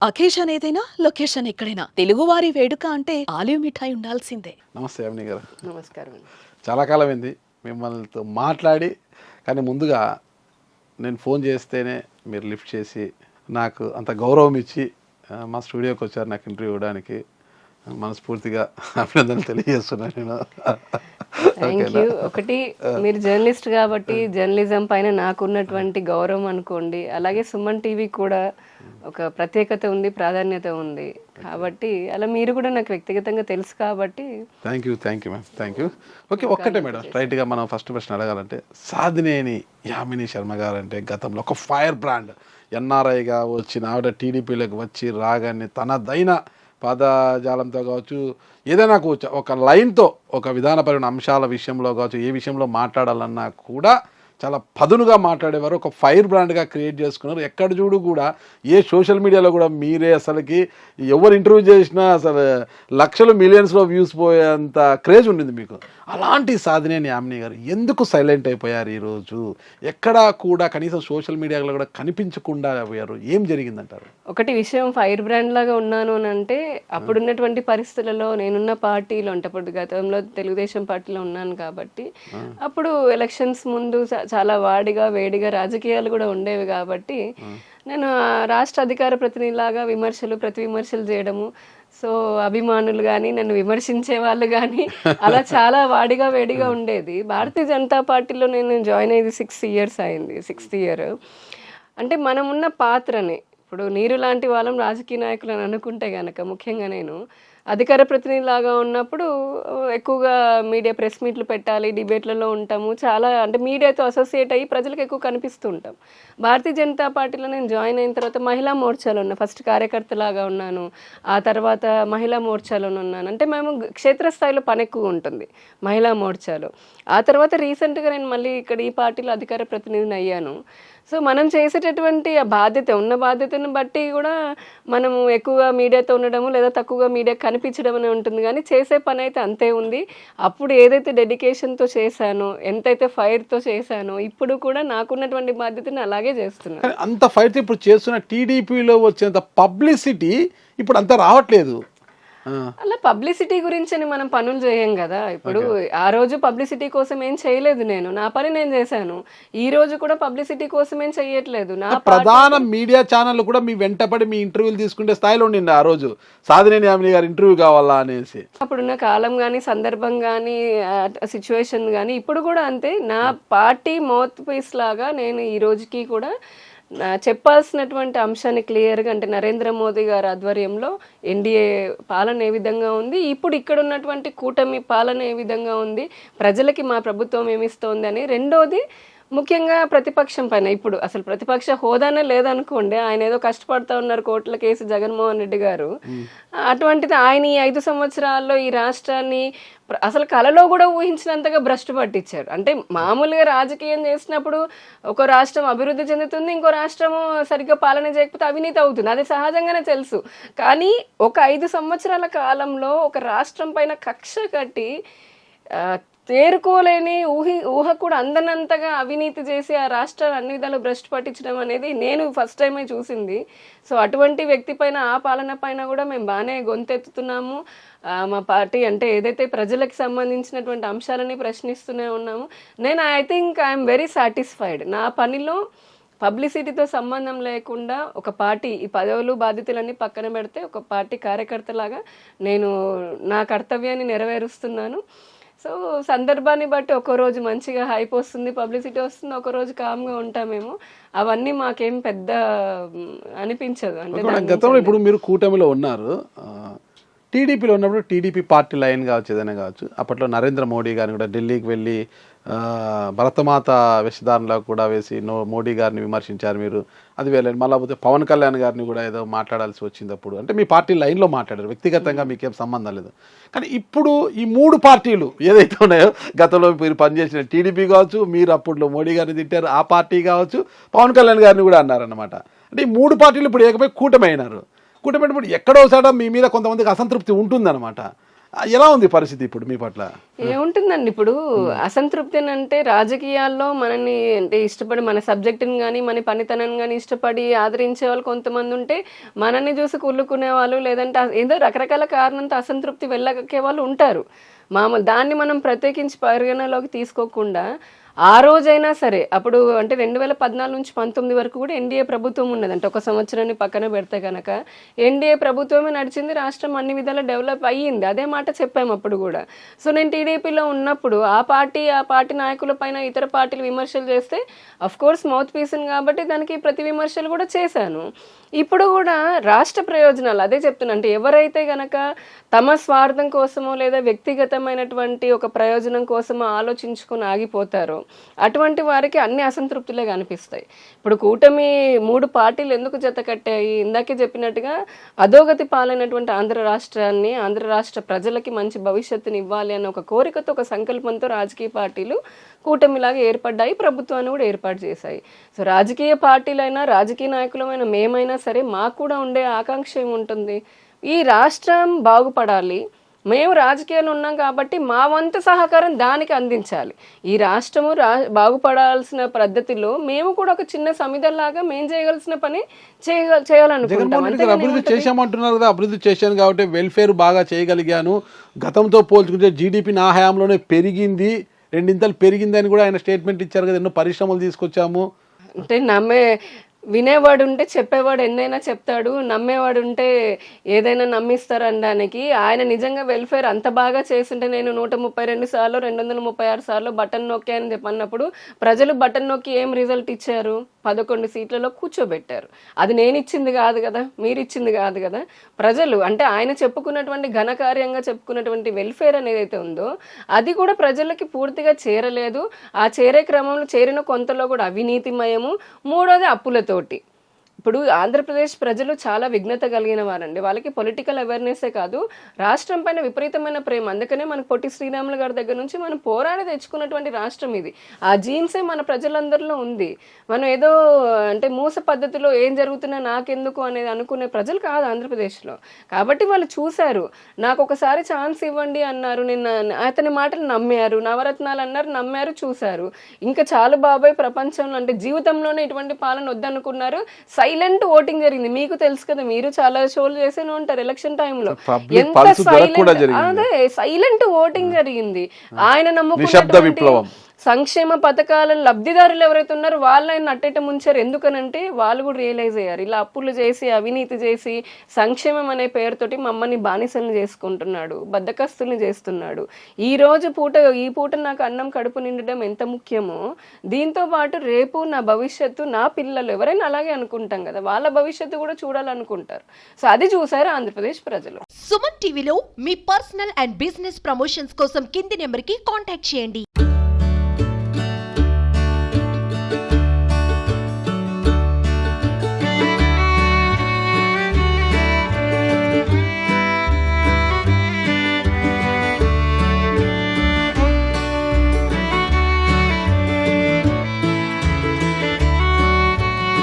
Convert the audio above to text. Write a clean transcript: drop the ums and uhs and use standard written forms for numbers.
Occasion ఏదైనా location ఎక్కడైనా తెలుగువారి వేడుక అంటే ఆలివ్ మిఠాయి ఉండాల్సిందే. నమస్తే అవని గారు. నమస్కారం అండి. చాలా కాలం అయింది మిమ్మల్నితో మాట్లాడి. కానీ ముందుగా నేను ఫోన్ చేస్తేనే మీరు లిఫ్ట్ చేసి నాకు అంత గౌరవం ఇచ్చి మా స్టూడియోకి వచ్చారు నాకు ఇంటర్వ్యూ ఇవ్వడానికి. మనస్ఫూర్తిగా అభినందనలు తెలియజేస్తున్నాను నేను. Thank you. ఒకటి మీరు జర్నలిస్ట్ కాబట్టి జర్నలిజం పైన నాకున్నటువంటి గౌరవం అనుకోండి. అలాగే సుమన్ టీవీ కూడా ఒక ప్రత్యేకత ఉంది, ప్రాధాన్యత ఉంది కాబట్టి అలా మీరు కూడా నాకు వ్యక్తిగతంగా తెలుసు కాబట్టి thank you ma'am, thank you. Okay, ఒక్కటే మేడం, రైట్గా మనం ఫస్ట్ ప్రశ్న అడగాలంటే సాధినేని యామిని శర్మ గారు అంటే గతంలో ఒక ఫైర్ బ్రాండ్, ఎన్ఆర్ఐగా వచ్చిన ఆవిడ టీడీపీలోకి వచ్చి రాగానే తనదైన పదజాలంతో కావచ్చు, ఏదైనా కావచ్చు, ఒక లైన్తో ఒక విధానపరమైన అంశాల విషయంలో కావచ్చు, ఏ విషయంలో మాట్లాడాలన్నా కూడా చాలా పదునుగా మాట్లాడేవారు. ఒక ఫైర్ బ్రాండ్గా క్రియేట్ చేసుకున్నారు. ఎక్కడ చూడు కూడా ఏ సోషల్ మీడియాలో కూడా మీరే అసలుకి ఎవరు ఇంటర్వ్యూ చేసినా అసలు లక్షలు మిలియన్స్లో వ్యూస్ పోయేంత క్రేజ్ ఉండింది మీకు. అలాంటి సాధినేని యామిని గారు ఎందుకు సైలెంట్ అయిపోయారు ఈరోజు? ఎక్కడా కూడా కనీసం సోషల్ మీడియాలో కూడా కనిపించకుండా పోయారు. ఏం జరిగిందంటారు? ఒకటి విషయం, ఫైర్ బ్రాండ్ లాగా ఉన్నాను అని అంటే అప్పుడున్నటువంటి పరిస్థితులలో నేనున్న పార్టీలో అంటే అప్పుడు గతంలో తెలుగుదేశం పార్టీలో ఉన్నాను కాబట్టి అప్పుడు ఎలక్షన్స్ ముందు చాలా వాడిగా వేడిగా రాజకీయాలు కూడా ఉండేవి కాబట్టి నేను రాష్ట్ర అధికార ప్రతినిధిలాగా ప్రతి విమర్శలు చేయడము, సో అభిమానులు కానీ నన్ను విమర్శించే వాళ్ళు కానీ అలా చాలా వాడిగా వేడిగా ఉండేది. భారతీయ జనతా పార్టీలో నేను జాయిన్ అయ్యేది 6 years అయింది, 6th year. అంటే మనమున్న పాత్రని ఇప్పుడు నీరు లాంటి వాళ్ళం రాజకీయ నాయకులు అని అనుకుంటే కనుక ముఖ్యంగా నేను అధికార ప్రతినిధిలాగా ఉన్నప్పుడు ఎక్కువగా మీడియా ప్రెస్ మీట్లు పెట్టాలి, డిబేట్లలో ఉంటాము, చాలా అంటే మీడియాతో అసోసియేట్ అయ్యి ప్రజలకు ఎక్కువ కనిపిస్తూ ఉంటాం. భారతీయ జనతా పార్టీలో నేను జాయిన్ అయిన తర్వాత మహిళా మోర్చాలో ఉన్నా, ఫస్ట్ కార్యకర్తలాగా ఉన్నాను, ఆ తర్వాత మహిళా మోర్చాలో ఉన్నాను. అంటే మేము క్షేత్రస్థాయిలో పని ఎక్కువ ఉంటుంది మహిళా మోర్చాలో. ఆ తర్వాత రీసెంట్గా నేను మళ్ళీ ఇక్కడ ఈ పార్టీలో అధికార ప్రతినిధిని అయ్యాను. సో మనం చేసేటటువంటి ఆ ఉన్న బాధ్యతను బట్టి కూడా మనము ఎక్కువగా మీడియాతో ఉండడము లేదా తక్కువగా మీడియా కనిపించడం అనే ఉంటుంది, కానీ చేసే పని అయితే అంతే ఉంది. అప్పుడు ఏదైతే డెడికేషన్తో చేశానో, ఎంతైతే ఫైర్తో చేశానో, ఇప్పుడు కూడా నాకున్నటువంటి బాధ్యతను అలాగే చేస్తున్నాను. అంత ఫైర్ ఇప్పుడు చేస్తున్న టీడీపీలో వచ్చేంత పబ్లిసిటీ ఇప్పుడు అంతా రావట్లేదు. అలా పబ్లిసిటీ గురించి మనం పనులు చేయం కదా. ఇప్పుడు ఆ రోజు పబ్లిసిటీ కోసం ఏం చేయలేదు, నేను నా పని నేను చేశాను. ఈ రోజు కూడా పబ్లిసిటీ కోసం ఏం చెయ్యట్లేదు. నా ప్రధాన మీడియా ఛానల్ కూడా మీ వెంటపడి మీ ఇంటర్వ్యూలు తీసుకుంటే స్థాయిలో ఉండింది ఆ రోజు. సాధినేని యామిని గారు ఇంటర్వ్యూ కావాలా అనేసి అప్పుడున్న కాలం కానీ సందర్భం కానీ సిచ్యువేషన్ కానీ ఇప్పుడు కూడా అంతే. నా పార్టీ మౌత్ పీస్ లాగా నేను ఈ రోజుకి కూడా చెప్పాల్సినటువంటి అంశాన్ని క్లియర్గా, అంటే నరేంద్ర మోదీ గారి ఆధ్వర్యంలో ఎన్డీఏ పాలన ఏ విధంగా ఉంది, ఇప్పుడు ఇక్కడ ఉన్నటువంటి కూటమి పాలన ఏ విధంగా ఉంది, ప్రజలకి మా ప్రభుత్వం ఏమిస్తోంది అని. రెండోది ముఖ్యంగా ప్రతిపక్షం పైన, ఇప్పుడు అసలు ప్రతిపక్ష హోదానే లేదనుకోండి, ఆయన ఏదో కష్టపడుతూ ఉన్నారు కోట్ల కేసు జగన్మోహన్ రెడ్డి గారు. అటువంటిది ఆయన ఈ 5 సంవత్సరాల్లో ఈ రాష్ట్రాన్ని అసలు కలలో కూడా ఊహించినంతగా భ్రష్టు పట్టించారు. అంటే మామూలుగా రాజకీయం చేసినప్పుడు ఒక రాష్ట్రం అభివృద్ధి చెందుతుంది, ఇంకో రాష్ట్రము సరిగ్గా పాలన చేయకపోతే అవినీతి అవుతుంది, అది సహజంగానే తెలుసు. కానీ ఒక 5 సంవత్సరాల కాలంలో ఒక రాష్ట్రం పైన కక్ష కట్టి తేరుకోలేని ఊహ కూడా అందనంతగా అవినీతి చేసి ఆ రాష్ట్రాన్ని అన్ని విధాలు భ్రష్టు పట్టించడం అనేది నేను ఫస్ట్ టైమే చూసింది. సో అటువంటి వ్యక్తి పైన, ఆ పాలన పైన కూడా మేము బాగానే గొంతెత్తుతున్నాము. మా పార్టీ అంటే ఏదైతే ప్రజలకు సంబంధించినటువంటి అంశాలని ప్రశ్నిస్తూనే ఉన్నాము. నేను I think I'm very satisfied. నా పనిలో పబ్లిసిటీతో సంబంధం లేకుండా ఒక పార్టీ ఈ పదవులు బాధ్యతలన్నీ పక్కన పెడితే ఒక పార్టీ కార్యకర్తలాగా నేను నా కర్తవ్యాన్ని నెరవేరుస్తున్నాను. సో సందర్భాన్ని బట్టి ఒకరోజు మంచిగా హైప్ వస్తుంది, పబ్లిసిటీ వస్తుంది, ఒకరోజు కామ్గా ఉంటామేమో. అవన్నీ మాకేం పెద్ద అనిపించదు. అంటే గతంలో ఇప్పుడు మీరు కూటమిలో ఉన్నారు, టీడీపీలో ఉన్నప్పుడు టీడీపీ పార్టీ లైన్ కావచ్చు, ఏదైనా కావచ్చు. అప్పట్లో నరేంద్ర మోడీ గారిని కూడా ఢిల్లీకి వెళ్ళి భరతమాత వేషధారణలో కూడా వేసి మోడీ గారిని విమర్శించారు మీరు. అది వెళ్ళండి. మళ్ళీ పోతే పవన్ కళ్యాణ్ గారిని కూడా ఏదో మాట్లాడాల్సి వచ్చింది అప్పుడు. అంటే మీ పార్టీ లైన్లో మాట్లాడారు, వ్యక్తిగతంగా మీకేం సంబంధం లేదు. కానీ ఇప్పుడు ఈ 3 పార్టీలు ఏదైతే ఉన్నాయో, గతంలో మీరు పనిచేసిన టీడీపీ కావచ్చు, మీరు అప్పట్లో మోడీ గారిని తిట్టారు ఆ పార్టీ కావచ్చు, పవన్ కళ్యాణ్ గారిని కూడా అన్నారన్నమాట. అంటే ఈ 3 పార్టీలు ఇప్పుడు ఏకపై కూటమి అయినారు. కూటమి ఎక్కడో ఒకసారి మీ మీద కొంతమందికి అసంతృప్తి ఉంటుందన్నమాట. ఎలా ఉంది పరిస్థితి ఇప్పుడు మీ పట్ల? ఏముంటుందండి ఇప్పుడు అసంతృప్తి అంటే రాజకీయాల్లో మనని అంటే ఇష్టపడి మన సబ్జెక్టుని కానీ మన పనితనాన్ని కానీ ఇష్టపడి ఆదరించే వాళ్ళు కొంతమంది ఉంటే మనల్ని చూసి కుళ్ళుకునే వాళ్ళు లేదంటే ఏదో రకరకాల కారణంతో అసంతృప్తి వెళ్ళకే వాళ్ళు ఉంటారు. మామూలు దాన్ని మనం ప్రత్యేకించి పరిగణలోకి తీసుకోకుండా ఆ రోజైనా సరే అప్పుడు అంటే 2014 నుంచి 19 వరకు కూడా ఎన్డీఏ ప్రభుత్వం ఉన్నది. అంటే ఒక సంవత్సరాన్ని పక్కన పెడితే కనుక ఎన్డీఏ ప్రభుత్వమే నడిచింది, రాష్ట్రం అన్ని విధాలా డెవలప్ అయ్యింది. అదే మాట చెప్పాము అప్పుడు కూడా. సో నేను టీడీపీలో ఉన్నప్పుడు ఆ పార్టీ నాయకుల పైన ఇతర పార్టీలు విమర్శలు చేస్తే అఫ్ కోర్స్ మౌత్ పీస్ని కాబట్టి దానికి ప్రతి విమర్శలు కూడా చేశాను. ఇప్పుడు కూడా రాష్ట్ర ప్రయోజనాలు అదే చెప్తున్నా, అంటే ఎవరైతే గనక తమ స్వార్థం కోసమో లేదా వ్యక్తిగతమైనటువంటి ఒక ప్రయోజనం కోసమో ఆలోచించుకుని ఆగిపోతారో అటువంటి వారికి అన్ని అసంతృప్తులే కనిపిస్తాయి. ఇప్పుడు కూటమి 3 పార్టీలు ఎందుకు జత కట్టాయి? ఇందాకే చెప్పినట్టుగా అధోగతి పాలైనటువంటి ఆంధ్ర రాష్ట్రాన్ని, ఆంధ్ర రాష్ట్ర ప్రజలకి మంచి భవిష్యత్తుని ఇవ్వాలి అన్న ఒక కోరికతో, ఒక సంకల్పంతో రాజకీయ పార్టీలు కూటమిలాగా ఏర్పడ్డాయి, ప్రభుత్వాన్ని కూడా ఏర్పాటు చేశాయి. సో రాజకీయ పార్టీలైనా రాజకీయ నాయకులమైన మేమైనా సరే మాకు కూడా ఉండే ఆకాంక్ష ఏముంటుంది, ఈ రాష్ట్రం బాగుపడాలి, మేము రాజకీయాలు ఉన్నాం కాబట్టి మా వంతు సహకారం దానికి అందించాలి. ఈ రాష్ట్రము బాగుపడాల్సిన పద్ధతిలో మేము కూడా ఒక చిన్న సమిధల్లాగా మేము చేయగలిసిన పని చేయాలనుకుంటాం. అభివృద్ధి చేశామంటున్నారు కదా, అభివృద్ధి చేశాను కాబట్టి వెల్ఫేర్ బాగా చేయగలిగాను, గతంతో పోల్చుకుంటే జీడిపి నా హయాంలోనే పెరిగింది, 2 ఇంతలు పెరిగిందని కూడా ఆయన స్టేట్మెంట్ ఇచ్చారు కదా, ఎన్నో పరిశ్రమలు తీసుకొచ్చాము అంటే వినేవాడు ఉంటే చెప్పేవాడు ఎన్నైనా చెప్తాడు, నమ్మేవాడు ఉంటే ఏదైనా నమ్మిస్తారు అనడానికి. ఆయన నిజంగా వెల్ఫేర్ అంత బాగా చేస్తుంటే నేను 132 సార్లు 236 సార్లు బటన్ నొక్కి అని చెప్పన్నప్పుడు ప్రజలు బటన్ నొక్కి ఏం రిజల్ట్ ఇచ్చారు? 11 సీట్లలో కూర్చోబెట్టారు. అది నేను ఇచ్చింది కాదు కదా, మీరు ఇచ్చింది కాదు కదా, ప్రజలు. అంటే ఆయన చెప్పుకున్నటువంటి ఘనకార్యంగా చెప్పుకున్నటువంటి వెల్ఫేర్ అనేది అయితే ఉందో అది కూడా ప్రజలకి పూర్తిగా చేరలేదు. ఆ చేరే క్రమంలో చేరిన కొంతలో కూడా అవినీతిమయము, మూడోది అప్పులతోటి. ఇప్పుడు ఆంధ్రప్రదేశ్ ప్రజలు చాలా విఘ్నత కలిగిన వారండి. వాళ్ళకి పొలిటికల్ అవేర్నెస్సే కాదు, రాష్ట్రం పైన విపరీతమైన ప్రేమ. అందుకనే మన పొట్టి శ్రీరాములు గారి దగ్గర నుంచి మనం పోరాడి తెచ్చుకున్నటువంటి రాష్ట్రం ఇది. ఆ జీన్సే మన ప్రజలందరిలో ఉంది. మనం ఏదో అంటే మూస పద్ధతిలో ఏం జరుగుతున్నా నాకెందుకు అనేది అనుకునే ప్రజలు కాదు ఆంధ్రప్రదేశ్లో. కాబట్టి వాళ్ళు చూశారు, నాకు ఒకసారి ఛాన్స్ ఇవ్వండి అన్నారు, నిన్న అతని మాటలు నమ్మారు, నవరత్నాలు అన్నారు, నమ్మారు, చూశారు. ఇంకా చాలు బాబాయ్ ప్రపంచంలో అంటే జీవితంలోనే ఇటువంటి పాలన వద్దనుకున్నారు. సైలెంట్ ఓటింగ్ జరిగింది. మీకు తెలుసు కదా, మీరు చాలా షోలు చేస్తూనే ఉంటారు ఎలక్షన్ టైంలో. ఎంత సైలెంట్ ఓటింగ్ జరిగింది. ఆయన నమ్ముకున్నటువంటి సంక్షేమ పథకాల లబ్ధిదారులు ఎవరైతే ఉన్నారో వాళ్ళని అట్టేట ముంచారు. ఎందుకనంటే వాళ్ళు కూడా రియలైజ్ అయ్యారు, ఇలా అప్పులు చేసి అవినీతి చేసి సంక్షేమం అనే పేరుతోటి మమ్మల్ని బానిసలను చేసుకుంటున్నాడు, బద్దకస్తుల్ని చేస్తున్నాడు. ఈ పూట నాకు అన్నం కడుపు నిండడం ఎంత ముఖ్యమో దీంతో పాటు రేపు నా భవిష్యత్తు, నా పిల్లలు ఎవరైనా అలాగే అనుకుంటాం కదా, వాళ్ళ భవిష్యత్తు కూడా చూడాలనుకుంటారు. సో అది చూసారు ఆంధ్రప్రదేశ్ ప్రజలు. సుమన్ టీవీలో మీ పర్సనల్ అండ్ బిజినెస్ ప్రమోషన్స్ కోసం కింది నెంబర్కి కాంటాక్ట్ చేయండి.